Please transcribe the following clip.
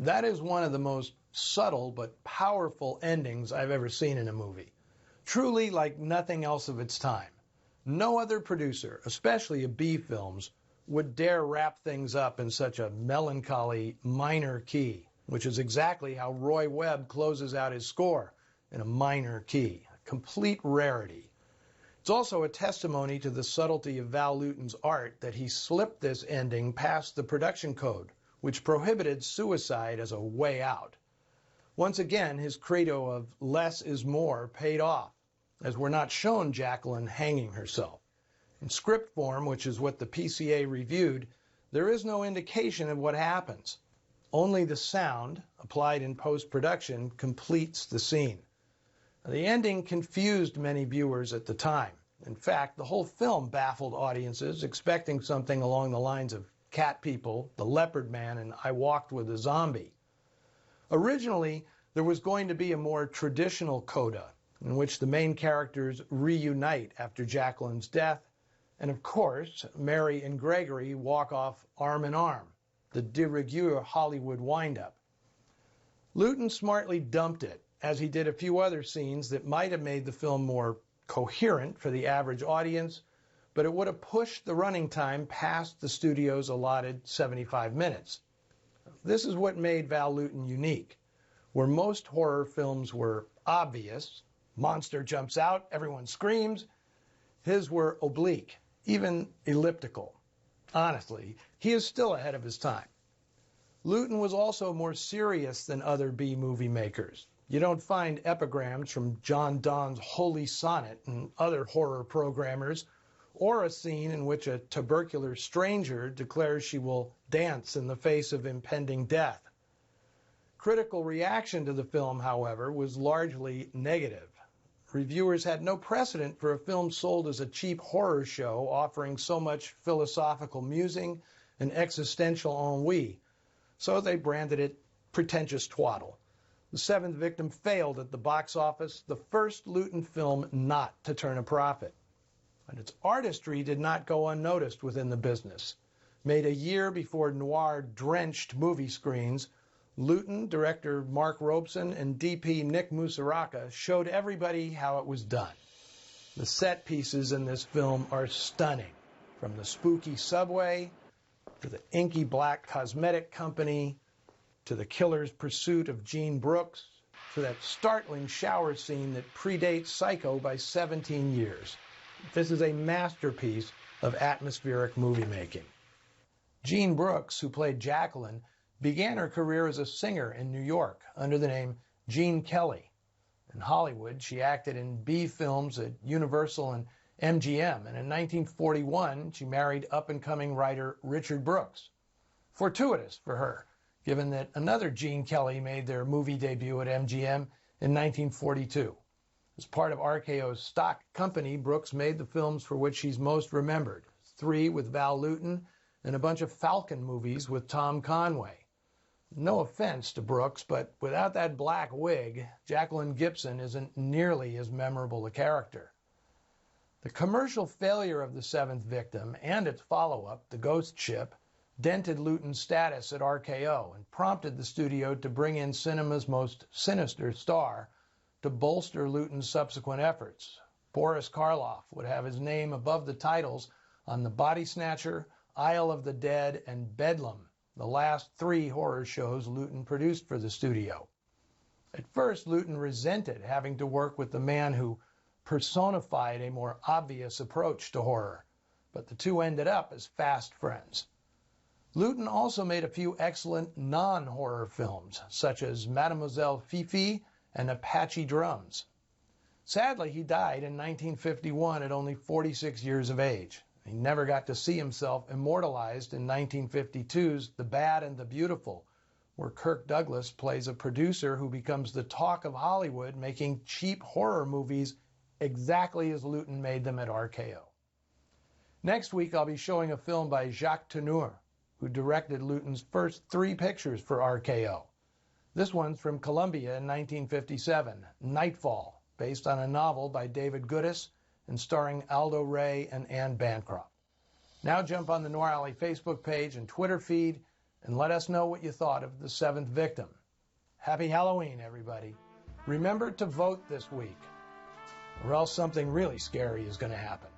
That is one of the most subtle but powerful endings I've ever seen in a movie. Truly like nothing else of its time. No other producer, especially of B films, would dare wrap things up in such a melancholy minor key, which is exactly how Roy Webb closes out his score, in a minor key. A complete rarity. It's also a testimony to the subtlety of Val Lewton's art that he slipped this ending past the production code, which prohibited suicide as a way out. Once again, his credo of less is more paid off, as we're not shown Jacqueline hanging herself. In script form, which is what the PCA reviewed, there is no indication of what happens. Only the sound, applied in post-production, completes the scene. The ending confused many viewers at the time. In fact, the whole film baffled audiences, expecting something along the lines of Cat People, The Leopard Man, and I Walked with a Zombie. Originally, there was going to be a more traditional coda, in which the main characters reunite after Jacqueline's death, and of course, Mary and Gregory walk off arm in arm, the de rigueur Hollywood wind-up. Lewton smartly dumped it, as he did a few other scenes that might have made the film more coherent for the average audience, but it would have pushed the running time past the studio's allotted 75 minutes. This is what made Val Lewton unique. Where most horror films were obvious, monster jumps out, everyone screams, his were oblique, even elliptical. Honestly, he is still ahead of his time. Lewton was also more serious than other B-movie makers. You don't find epigrams from John Donne's Holy Sonnet and other horror programmers, or a scene in which a tubercular stranger declares she will dance in the face of impending death. Critical reaction to the film, however, was largely negative. Reviewers had no precedent for a film sold as a cheap horror show offering so much philosophical musing and existential ennui, so they branded it pretentious twaddle. The Seventh Victim failed at the box office, the first Lewton film not to turn a profit. And its artistry did not go unnoticed within the business. Made a year before Noir drenched movie screens, Lewton, director Mark Robeson, and DP Nick Musaraka showed everybody how it was done. The set pieces in this film are stunning, from the spooky subway, to the inky black cosmetic company, to the killer's pursuit of Jean Brooks, to that startling shower scene that predates Psycho by 17 years. This is a masterpiece of atmospheric movie making. Jean Brooks, who played Jacqueline, began her career as a singer in New York under the name Gene Kelly. In Hollywood, she acted in B films at Universal and MGM, and in 1941, she married up-and-coming writer Richard Brooks. Fortuitous for her, given that another Gene Kelly made their movie debut at MGM in 1942. As part of RKO's stock company, Brooks made the films for which she's most remembered, 3 with Val Lewton and a bunch of Falcon movies with Tom Conway. No offense to Brooks, but without that black wig, Jacqueline Gibson isn't nearly as memorable a character. The commercial failure of The Seventh Victim and its follow-up, The Ghost Ship, dented Lewton's status at RKO and prompted the studio to bring in cinema's most sinister star to bolster Lewton's subsequent efforts. Boris Karloff would have his name above the titles on The Body Snatcher, Isle of the Dead, and Bedlam, the last 3 horror shows Lewton produced for the studio. At first, Lewton resented having to work with the man who personified a more obvious approach to horror, but the two ended up as fast friends. Lewton also made a few excellent non-horror films, such as Mademoiselle Fifi and Apache Drums. Sadly, he died in 1951 at only 46 years of age. He never got to see himself immortalized in 1952's The Bad and the Beautiful, where Kirk Douglas plays a producer who becomes the talk of Hollywood, making cheap horror movies exactly as Lewton made them at RKO. Next week, I'll be showing a film by Jacques Tourneur, who directed Lewton's first 3 pictures for RKO. This one's from Columbia in 1957, Nightfall, based on a novel by David Goodis and starring Aldo Ray and Anne Bancroft. Now jump on the Noir Alley Facebook page and Twitter feed and let us know what you thought of the 7th victim. Happy Halloween, everybody. Remember to vote this week, or else something really scary is going to happen.